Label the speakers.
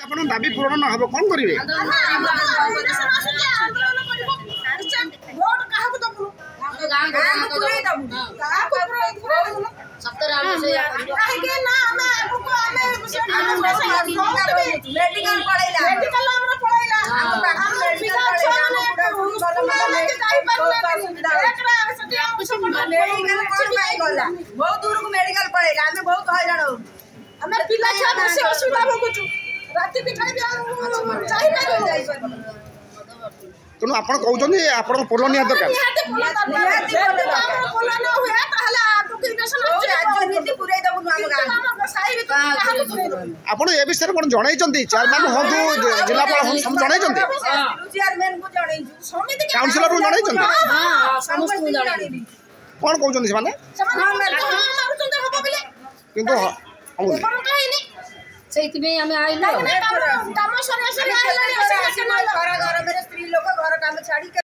Speaker 1: आपन दाबी पूरण न हबो कोन करिवे
Speaker 2: बहुत दूर को मेडिकल पड़ेगा हमें बहुत हैरान हो हमें पिला छा बेसी असुविधा भोगुछु राति बिखाई जाई पारो
Speaker 1: तनु आपन कहउछन आपन पोलो निया दरकार
Speaker 2: पोलो न हुए ताहले आगु की इलेक्शन राजनीति पुरै दबु हम गां साई भी
Speaker 1: आपन ए विषय कोन जणाई चंती चेयरमैन होंतु जिल्लापाल हम जणाई चंती
Speaker 2: चेयरमैन को जणाई समिति
Speaker 1: काउंसिलर को जणाई चंती
Speaker 2: हां समस्त को जणाई
Speaker 1: कोन कहउछन से माने
Speaker 2: मारुचंद हबो बिले
Speaker 1: किंतु
Speaker 2: कोन कहैनी सेति में हमें आइलो काम सरे सरे आइलो घर घर मेरे स्त्री लोग घर काम छाड़ी के